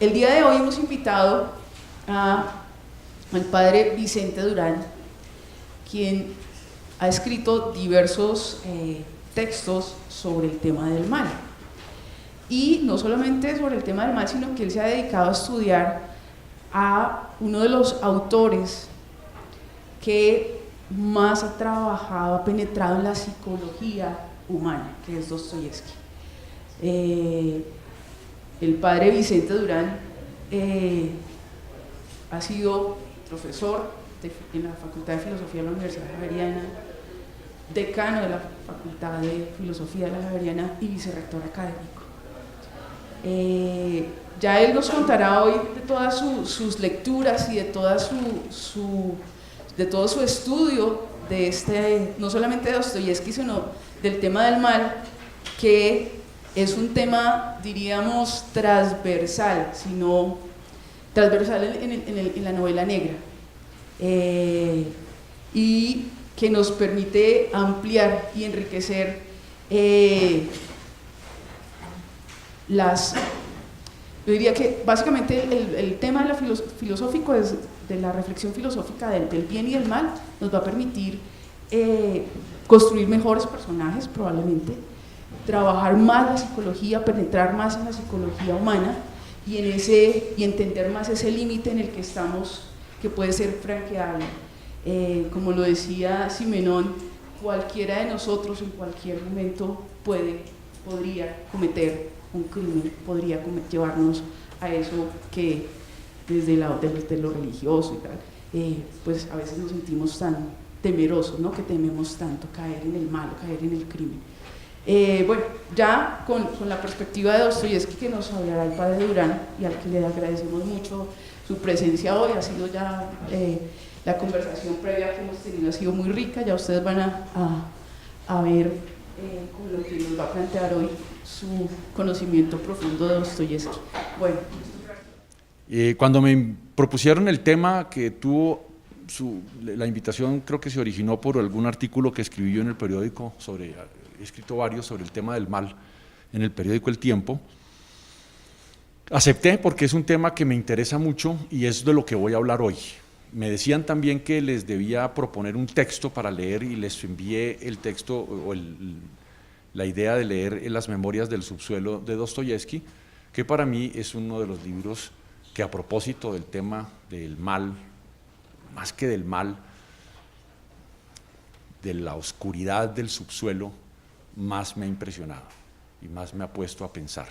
El día de hoy hemos invitado al padre Vicente Durán, quien ha escrito diversos textos sobre el tema del mal. Y no solamente sobre el tema del mal, sino que él se ha dedicado a estudiar a uno de los autores que más ha trabajado, ha penetrado en la psicología humana, que es Dostoyevski. El padre Vicente Durán ha sido profesor en la Facultad de Filosofía de la Universidad Javeriana, decano de la Facultad de Filosofía de la Javeriana y vicerrector académico. Ya él nos contará hoy de todas sus lecturas y de todo su estudio de no solamente de Dostoyevski, sino del tema del mal, que es un tema, diríamos, transversal en la novela negra, y que nos permite ampliar y enriquecer yo diría que básicamente el tema filosófico de la reflexión filosófica del bien y del mal nos va a permitir construir mejores personajes probablemente, trabajar más la psicología, penetrar más en la psicología humana y entender más ese límite en el que estamos, que puede ser franqueable. Como lo decía Simenón, cualquiera de nosotros en cualquier momento podría cometer un crimen, podría llevarnos a eso que desde lo religioso y tal, pues a veces nos sentimos tan temerosos, ¿no? Que tememos tanto caer en el mal, caer en el crimen. Bueno, ya con la perspectiva de Dostoyevski que nos hablará el padre Durán, y al que le agradecemos mucho su presencia hoy, ha sido ya la conversación previa que hemos tenido ha sido muy rica, ya ustedes van a ver con lo que nos va a plantear hoy su conocimiento profundo de Dostoyevski. Bueno. Cuando me propusieron el tema que tuvo la invitación, creo que se originó por algún artículo que escribí yo en el periódico he escrito varios sobre el tema del mal en el periódico El Tiempo. Acepté porque es un tema que me interesa mucho y es de lo que voy a hablar hoy. Me decían también que les debía proponer un texto para leer y les envié el texto o la idea de leer Las Memorias del Subsuelo de Dostoyevski, que para mí es uno de los libros que, a propósito del tema del mal, más que del mal, de la oscuridad del subsuelo, más me ha impresionado y más me ha puesto a pensar.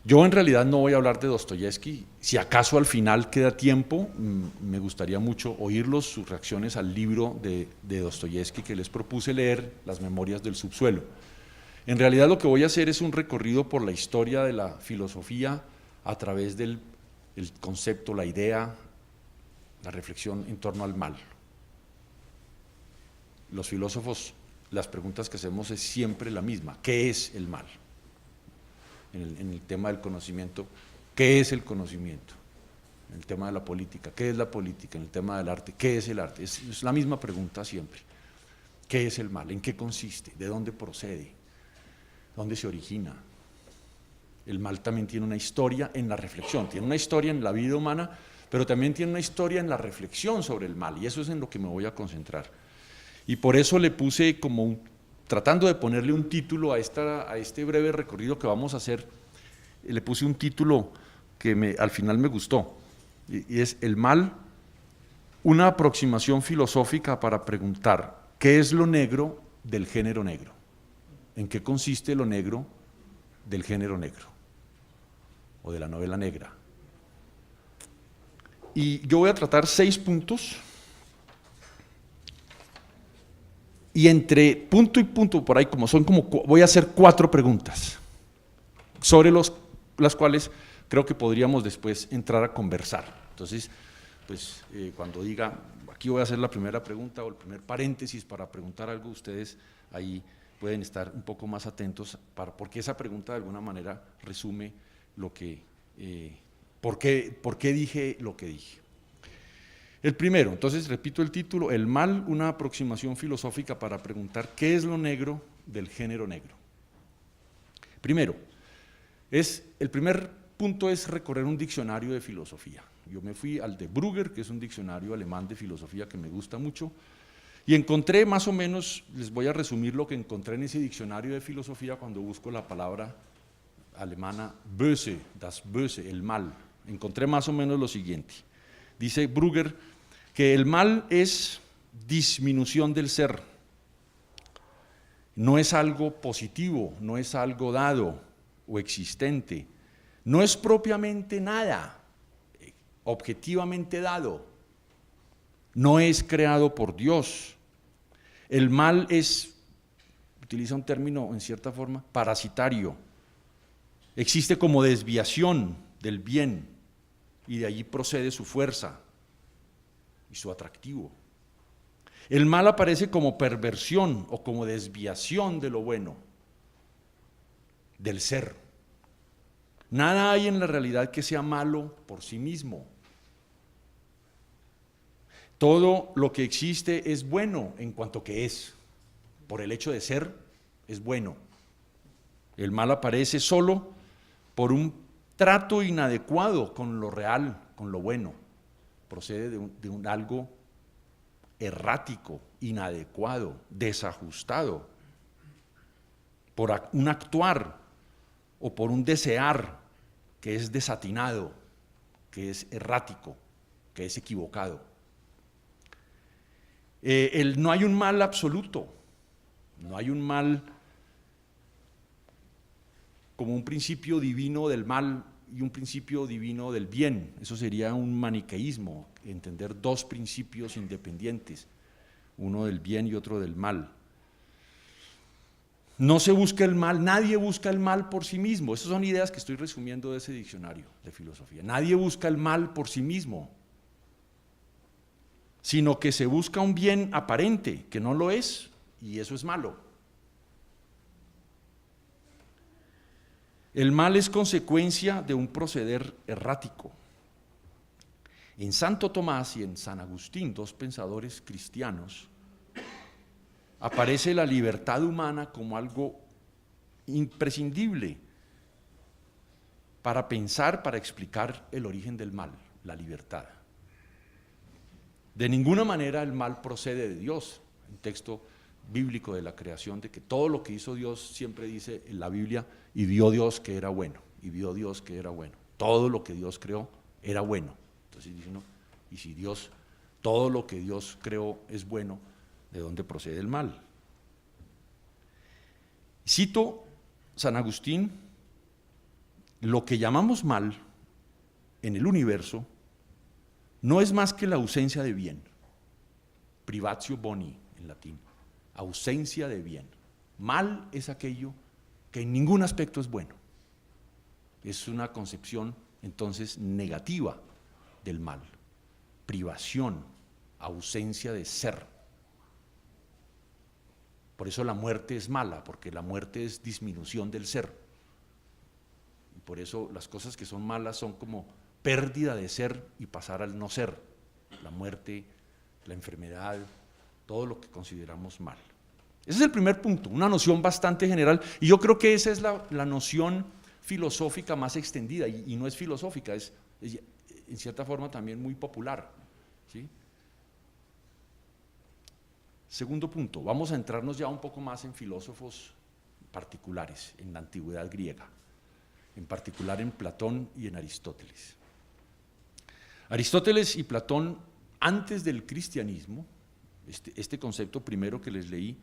Yo en realidad no voy a hablar de Dostoyevski, si acaso al final queda tiempo, me gustaría mucho oírlos, sus reacciones al libro de Dostoyevski que les propuse leer, Las Memorias del Subsuelo. En realidad lo que voy a hacer es un recorrido por la historia de la filosofía a través del concepto, la idea, la reflexión en torno al mal. Los filósofos, las preguntas que hacemos es siempre la misma: ¿qué es el mal? En el tema del conocimiento, ¿qué es el conocimiento? En el tema de la política, ¿qué es la política? En el tema del arte, ¿qué es el arte? Es la misma pregunta siempre. ¿Qué es el mal? ¿En qué consiste? ¿De dónde procede? ¿Dónde se origina? El mal también tiene una historia en la reflexión, tiene una historia en la vida humana, pero también tiene una historia en la reflexión sobre el mal, y eso es en lo que me voy a concentrar. Y por eso le puse tratando de ponerle un título a este breve recorrido que vamos a hacer, le puse un título que al final me gustó, y es El mal, una aproximación filosófica para preguntar ¿qué es lo negro del género negro? ¿En qué consiste lo negro del género negro? O de la novela negra. Y yo voy a tratar 6 puntos, y entre punto y punto, por ahí voy a hacer 4 preguntas, sobre las cuales creo que podríamos después entrar a conversar. Entonces, pues cuando diga, aquí voy a hacer la primera pregunta o el primer paréntesis para preguntar algo, ustedes ahí pueden estar un poco más atentos, porque esa pregunta de alguna manera resume por qué dije lo que dije. El primero, entonces repito el título: El mal, una aproximación filosófica para preguntar ¿qué es lo negro del género negro? Primero, El primer punto es recorrer un diccionario de filosofía. Yo me fui al de Brugger, que es un diccionario alemán de filosofía que me gusta mucho, y encontré más o menos, les voy a resumir lo que encontré en ese diccionario de filosofía cuando busco la palabra alemana böse, das Böse, el mal. Encontré más o menos lo siguiente. Dice Brugger que el mal es disminución del ser. No es algo positivo, no es algo dado o existente. No es propiamente nada, objetivamente dado. No es creado por Dios. El mal es, utiliza un término en cierta forma, parasitario. Existe como desviación del bien y de allí procede su fuerza y su atractivo. El mal aparece como perversión o como desviación de lo bueno, del ser. Nada hay en la realidad que sea malo por sí mismo. Todo lo que existe es bueno en cuanto que es. Por el hecho de ser, es bueno. El mal aparece solo por un trato inadecuado con lo real, con lo bueno. Procede de un algo errático, inadecuado, desajustado, por un actuar o por un desear que es desatinado, que es errático, que es equivocado. No hay un mal absoluto, no hay un mal como un principio divino del mal y un principio divino del bien. Eso sería un maniqueísmo, entender dos principios independientes, uno del bien y otro del mal. No se busca el mal, nadie busca el mal por sí mismo. Esas son ideas que estoy resumiendo de ese diccionario de filosofía. Nadie busca el mal por sí mismo, sino que se busca un bien aparente, que no lo es, y eso es malo. El mal es consecuencia de un proceder errático. En Santo Tomás y en San Agustín, dos pensadores cristianos, aparece la libertad humana como algo imprescindible para pensar, para explicar el origen del mal, la libertad. De ninguna manera el mal procede de Dios. Un texto bíblico de la creación, de que todo lo que hizo Dios, siempre dice en la Biblia, y vio Dios que era bueno, y vio Dios que era bueno. Todo lo que Dios creó era bueno. Entonces dice uno, y si Dios, todo lo que Dios creó es bueno, ¿de dónde procede el mal? Cito San Agustín: lo que llamamos mal en el universo no es más que la ausencia de bien, privatio boni en latín, ausencia de bien. Mal es aquello que en ningún aspecto es bueno. Es una concepción entonces negativa del mal, privación, ausencia de ser. Por eso la muerte es mala, porque la muerte es disminución del ser. Y por eso las cosas que son malas son como pérdida de ser y pasar al no ser. La muerte, la enfermedad, todo lo que consideramos mal. Ese es el primer punto, una noción bastante general, y yo creo que esa es la noción filosófica más extendida, y no es filosófica, es en cierta forma también muy popular, ¿sí? Segundo punto, vamos a entrarnos ya un poco más en filósofos particulares, en la antigüedad griega, en particular en Platón y en Aristóteles. Aristóteles y Platón, antes del cristianismo, este concepto primero que les leí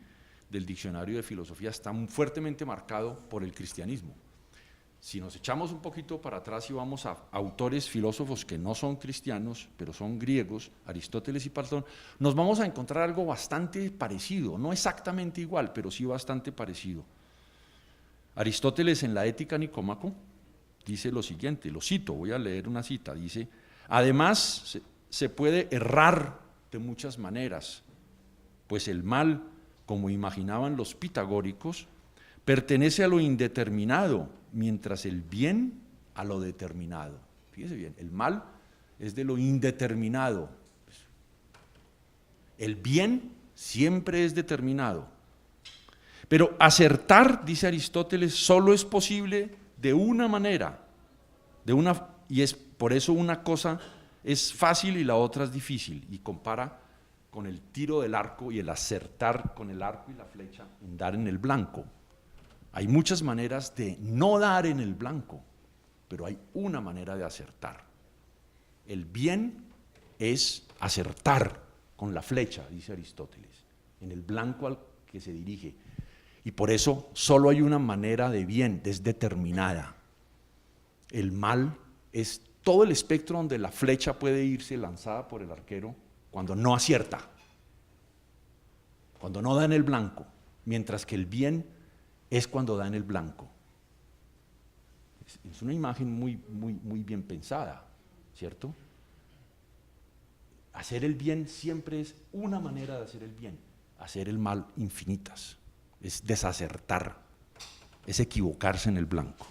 del diccionario de filosofía está fuertemente marcado por el cristianismo. Si nos echamos un poquito para atrás y vamos a autores filósofos que no son cristianos, pero son griegos, Aristóteles y Platón, nos vamos a encontrar algo bastante parecido, no exactamente igual, pero sí bastante parecido. Aristóteles en la Ética Nicómaco dice lo siguiente, lo cito, voy a leer una cita, dice: además se puede errar de muchas maneras, pues el mal, como imaginaban los pitagóricos, pertenece a lo indeterminado, mientras el bien a lo determinado. Fíjese bien, el mal es de lo indeterminado. El bien siempre es determinado. Pero acertar, dice Aristóteles, solo es posible de una manera, y es por eso una cosa es fácil y la otra es difícil, y compara con el tiro del arco y el acertar con el arco y la flecha en dar en el blanco. Hay muchas maneras de no dar en el blanco, pero hay una manera de acertar. El bien es acertar con la flecha, dice Aristóteles, en el blanco al que se dirige. Y por eso solo hay una manera de bien, es determinada. El mal es todo el espectro donde la flecha puede irse lanzada por el arquero cuando no acierta, cuando no da en el blanco, mientras que el bien es cuando da en el blanco. Es una imagen muy bien pensada, ¿cierto? Hacer el bien siempre es una manera de hacer el bien, hacer el mal infinitas, es desacertar, es equivocarse en el blanco.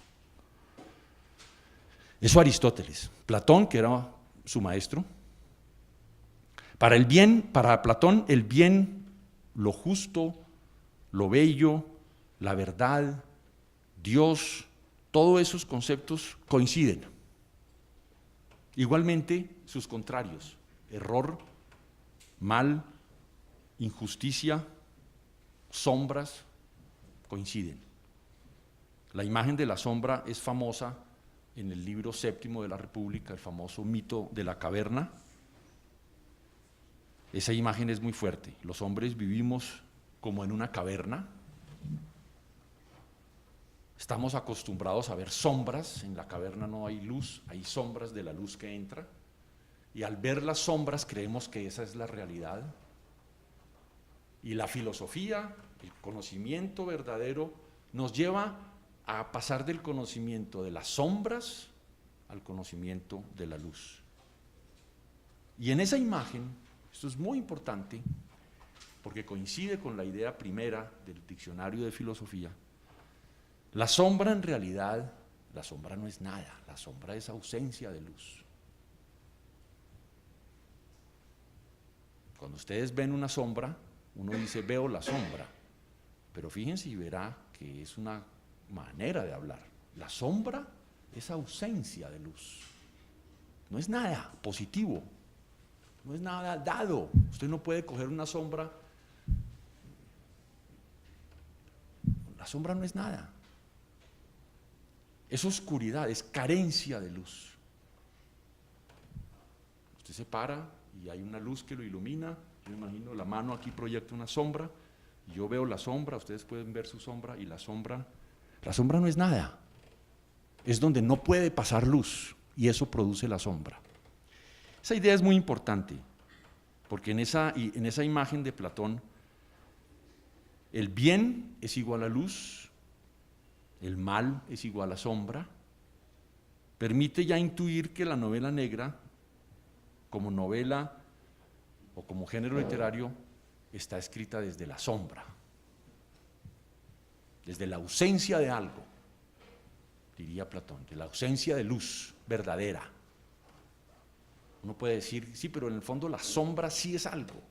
Eso Aristóteles. Platón, que era su maestro, para Platón el bien, lo justo, lo bello, la verdad, Dios, todos esos conceptos coinciden. Igualmente sus contrarios, error, mal, injusticia, sombras, coinciden. La imagen de la sombra es famosa en el libro séptimo de la República, el famoso mito de la caverna. Esa imagen es muy fuerte. Los hombres vivimos como en una caverna. Estamos acostumbrados a ver sombras, en la caverna no hay luz, hay sombras de la luz que entra, y al ver las sombras creemos que esa es la realidad. Y la filosofía, el conocimiento verdadero, nos lleva a pasar del conocimiento de las sombras al conocimiento de la luz. Y en esa imagen, esto es muy importante, porque coincide con la idea primera del diccionario de filosofía, la sombra en realidad, la sombra no es nada, la sombra es ausencia de luz. Cuando ustedes ven una sombra, uno dice veo la sombra, pero fíjense y verá que es una manera de hablar. La sombra es ausencia de luz, no es nada positivo, no es nada dado. Usted no puede coger una sombra, la sombra no es nada. Es oscuridad, es carencia de luz. Usted se para y hay una luz que lo ilumina. Yo me imagino la mano aquí proyecta una sombra, yo veo la sombra, ustedes pueden ver su sombra, y la sombra no es nada. Es donde no puede pasar luz, y eso produce la sombra. Esa idea es muy importante, porque en esa imagen de Platón, el bien es igual a luz, el mal es igual a sombra. Permite ya intuir que la novela negra, como novela o como género literario, está escrita desde la sombra, desde la ausencia de algo, diría Platón, de la ausencia de luz verdadera. Uno puede decir, sí, pero en el fondo la sombra sí es algo.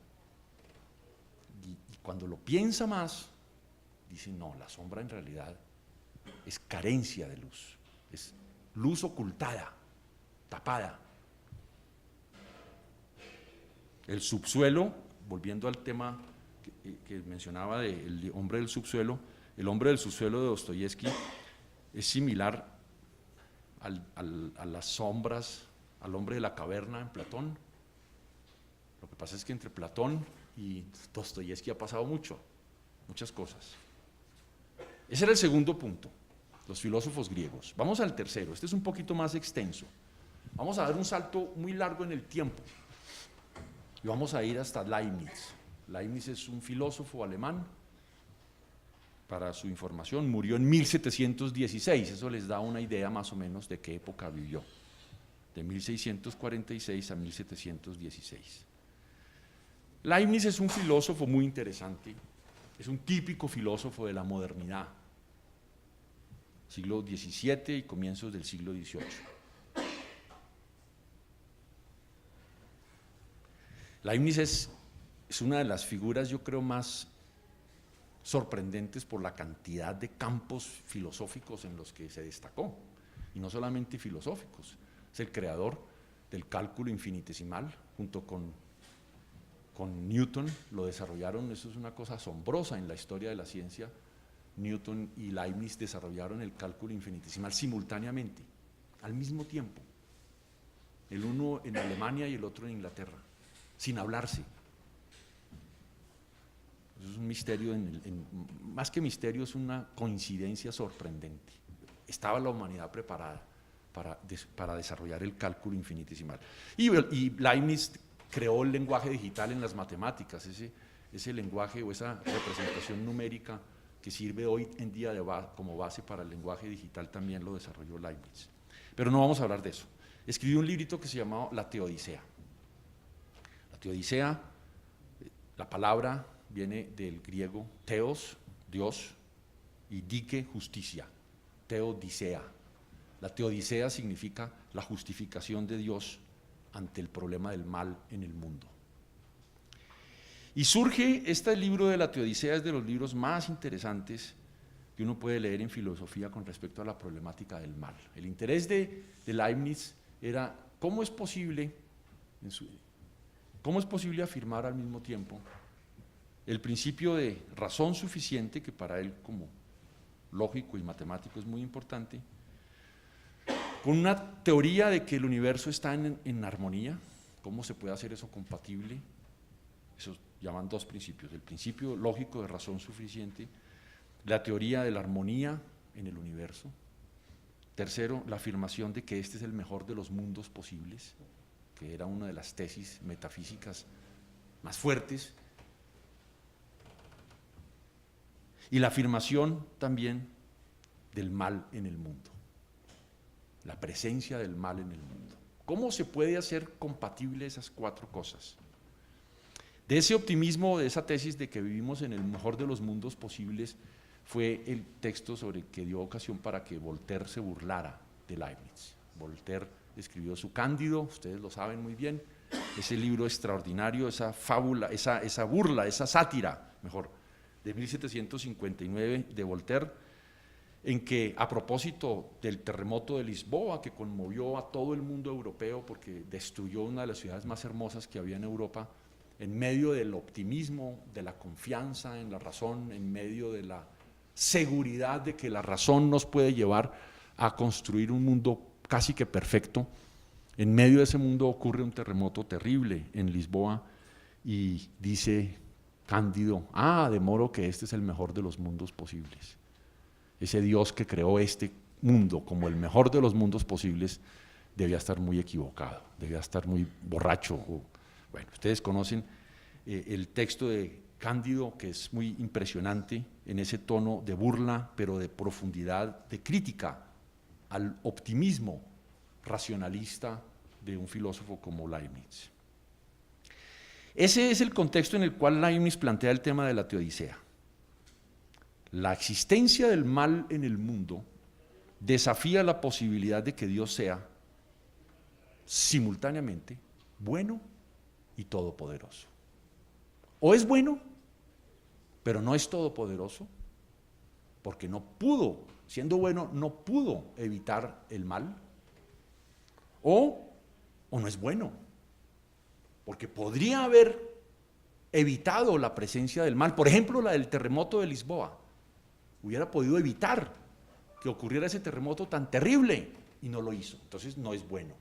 Y cuando lo piensa más, dice, no, la sombra en realidad es carencia de luz, es luz ocultada, tapada. El subsuelo, volviendo al tema que mencionaba del hombre del subsuelo, el hombre del subsuelo de Dostoyevsky es similar a las sombras, al hombre de la caverna en Platón. Lo que pasa es que entre Platón y Dostoyevsky ha pasado muchas cosas. Ese era el segundo punto, los filósofos griegos. Vamos al tercero, este es un poquito más extenso. Vamos a dar un salto muy largo en el tiempo y vamos a ir hasta Leibniz. Leibniz es un filósofo alemán, para su información, murió en 1716, eso les da una idea más o menos de qué época vivió, de 1646 a 1716. Leibniz es un filósofo muy interesante, es un típico filósofo de la modernidad, siglo XVII y comienzos del siglo XVIII. Leibniz es una de las figuras, yo creo, más sorprendentes por la cantidad de campos filosóficos en los que se destacó, y no solamente filosóficos. Es el creador del cálculo infinitesimal, junto con Newton, lo desarrollaron. Eso es una cosa asombrosa en la historia de la ciencia. Newton y Leibniz desarrollaron el cálculo infinitesimal simultáneamente, al mismo tiempo, el uno en Alemania y el otro en Inglaterra, sin hablarse. Eso es un misterio, más que misterio, es una coincidencia sorprendente. Estaba la humanidad preparada para desarrollar el cálculo infinitesimal. Y Leibniz creó el lenguaje digital en las matemáticas, ese lenguaje o esa representación numérica que sirve hoy en día como base para el lenguaje digital, también lo desarrolló Leibniz. Pero no vamos a hablar de eso. Escribió un librito que se llamaba La Teodicea. La Teodicea, la palabra viene del griego theos, Dios, y dike, justicia, teodicea. La teodicea significa la justificación de Dios ante el problema del mal en el mundo. Y surge este libro de la Teodicea, es de los libros más interesantes que uno puede leer en filosofía con respecto a la problemática del mal. El interés de Leibniz era cómo es posible afirmar al mismo tiempo el principio de razón suficiente, que para él como lógico y matemático es muy importante, con una teoría de que el universo está en armonía. ¿Cómo se puede hacer eso compatible? Eso llaman dos principios: el principio lógico de razón suficiente, la teoría de la armonía en el universo. Tercero, la afirmación de que este es el mejor de los mundos posibles, que era una de las tesis metafísicas más fuertes. Y la afirmación también del mal en el mundo, la presencia del mal en el mundo. ¿Cómo se puede hacer compatible esas cuatro cosas? De ese optimismo, de esa tesis de que vivimos en el mejor de los mundos posibles, fue el texto sobre que dio ocasión para que Voltaire se burlara de Leibniz. Voltaire escribió su Cándido, ustedes lo saben muy bien, ese libro extraordinario, esa fábula, esa burla, esa sátira, mejor, de 1759 de Voltaire, en que, a propósito del terremoto de Lisboa, que conmovió a todo el mundo europeo porque destruyó una de las ciudades más hermosas que había en Europa, en medio del optimismo, de la confianza en la razón, en medio de la seguridad de que la razón nos puede llevar a construir un mundo casi que perfecto, en medio de ese mundo ocurre un terremoto terrible en Lisboa y dice Cándido: de modo que este es el mejor de los mundos posibles. Ese Dios que creó este mundo como el mejor de los mundos posibles debía estar muy equivocado, debía estar muy borracho. Bueno, ustedes conocen el texto de Cándido, que es muy impresionante en ese tono de burla, pero de profundidad, de crítica al optimismo racionalista de un filósofo como Leibniz. Ese es el contexto en el cual Leibniz plantea el tema de la teodicea. La existencia del mal en el mundo desafía la posibilidad de que Dios sea simultáneamente bueno y todopoderoso. O es bueno, pero no es todopoderoso, porque no pudo, siendo bueno, no pudo evitar el mal, o no es bueno, porque podría haber evitado la presencia del mal. Por ejemplo, la del terremoto de Lisboa. Hubiera podido evitar que ocurriera ese terremoto tan terrible y no lo hizo. Entonces no es bueno.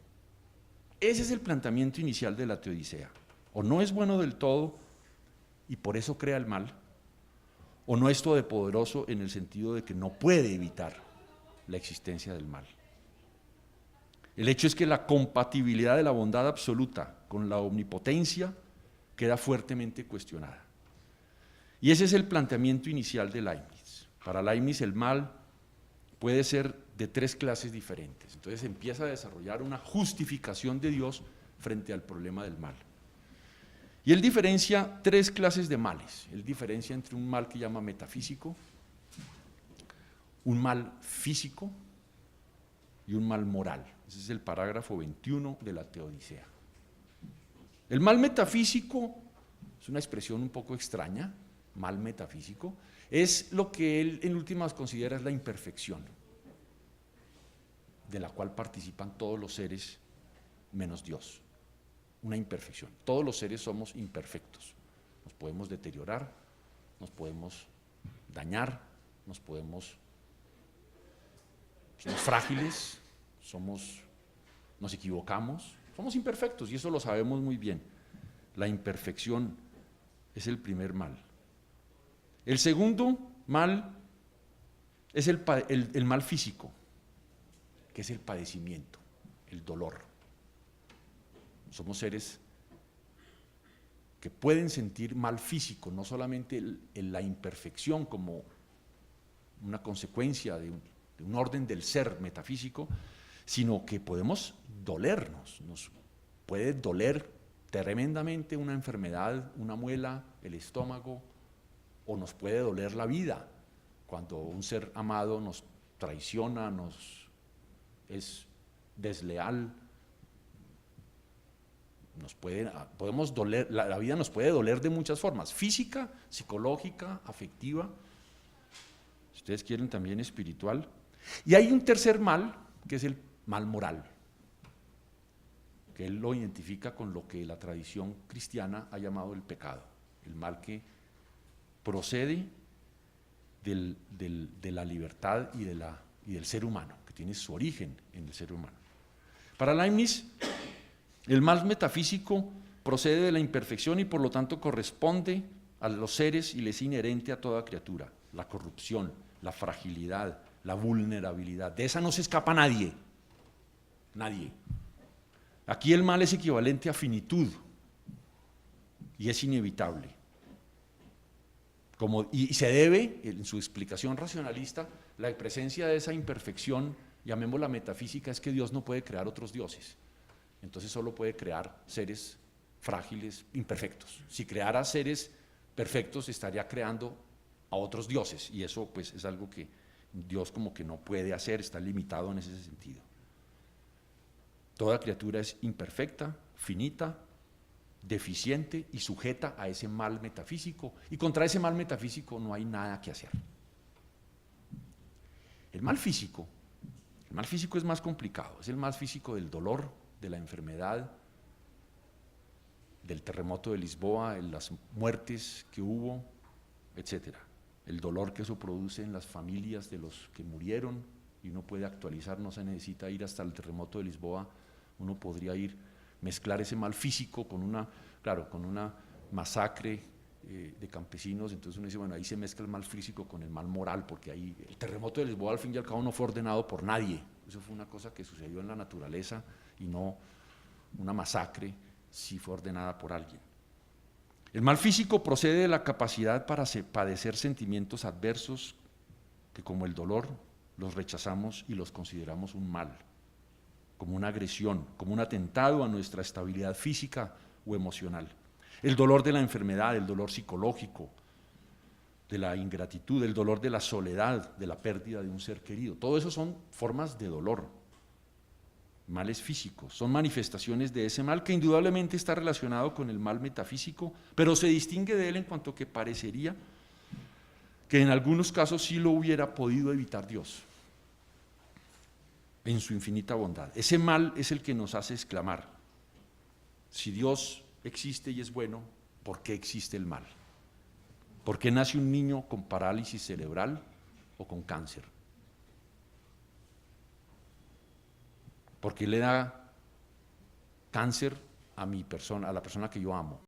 Ese es el planteamiento inicial de la teodicea. O no es bueno del todo y por eso crea el mal, o no es todopoderoso en el sentido de que no puede evitar la existencia del mal. El hecho es que la compatibilidad de la bondad absoluta con la omnipotencia queda fuertemente cuestionada. Y ese es el planteamiento inicial de Leibniz. Para Leibniz el mal puede ser de tres clases diferentes. Entonces empieza a desarrollar una justificación de Dios frente al problema del mal. Y él diferencia tres clases de males. Él diferencia entre un mal que llama metafísico, un mal físico y un mal moral. Ese es el parágrafo 21 de la Teodicea. El mal metafísico es una expresión un poco extraña, mal metafísico, es lo que él en últimas considera es la imperfección, de la cual participan todos los seres menos Dios. Una imperfección. Todos los seres somos imperfectos. Nos podemos deteriorar, nos podemos dañar, somos frágiles, nos equivocamos, somos imperfectos y eso lo sabemos muy bien. La imperfección es el primer mal. El segundo mal es el mal físico, que es el padecimiento, el dolor. Somos seres que pueden sentir mal físico, no solamente la imperfección como una consecuencia de un orden del ser metafísico, sino que podemos dolernos, nos puede doler tremendamente una enfermedad, una muela, el estómago, o nos puede doler la vida, cuando un ser amado nos traiciona, es desleal, podemos doler, la vida nos puede doler de muchas formas, física, psicológica, afectiva, si ustedes quieren también espiritual. Y hay un tercer mal, que es el mal moral, que él lo identifica con lo que la tradición cristiana ha llamado el pecado, el mal que procede de la libertad y del ser humano, que tiene su origen en el ser humano. Para Leibniz, el mal metafísico procede de la imperfección y por lo tanto corresponde a los seres y les es inherente a toda criatura, la corrupción, la fragilidad, la vulnerabilidad. De esa no se escapa nadie, nadie. Aquí el mal es equivalente a finitud y es inevitable. Y se debe, en su explicación racionalista, la presencia de esa imperfección, llamémosla metafísica, es que Dios no puede crear otros dioses. Entonces solo puede crear seres frágiles, imperfectos. Si creara seres perfectos, estaría creando a otros dioses, y eso pues es algo que Dios como que no puede hacer, está limitado en ese sentido. Toda criatura es imperfecta, finita, deficiente y sujeta a ese mal metafísico, y contra ese mal metafísico no hay nada que hacer. El mal físico es más complicado, es el mal físico del dolor, de la enfermedad, del terremoto de Lisboa, de las muertes que hubo, etcétera. El dolor que eso produce en las familias de los que murieron, y uno puede actualizar, no se necesita ir hasta el terremoto de Lisboa, uno podría mezclar ese mal físico con una masacre de campesinos. Entonces uno dice, bueno, ahí se mezcla el mal físico con el mal moral, porque ahí el terremoto de Lisboa al fin y al cabo no fue ordenado por nadie, eso fue una cosa que sucedió en la naturaleza y no una masacre, sí fue ordenada por alguien. El mal físico procede de la capacidad para padecer sentimientos adversos que, como el dolor, los rechazamos y los consideramos un mal, como una agresión, como un atentado a nuestra estabilidad física o emocional. El dolor de la enfermedad, el dolor psicológico, de la ingratitud, el dolor de la soledad, de la pérdida de un ser querido, todo eso son formas de dolor, males físicos, son manifestaciones de ese mal que indudablemente está relacionado con el mal metafísico, pero se distingue de él en cuanto que parecería que en algunos casos sí lo hubiera podido evitar Dios, en su infinita bondad. Ese mal es el que nos hace exclamar, si Dios existe y es bueno, ¿por qué existe el mal? ¿Por qué nace un niño con parálisis cerebral o con cáncer? ¿Por qué le da cáncer a mi persona, a la persona que yo amo?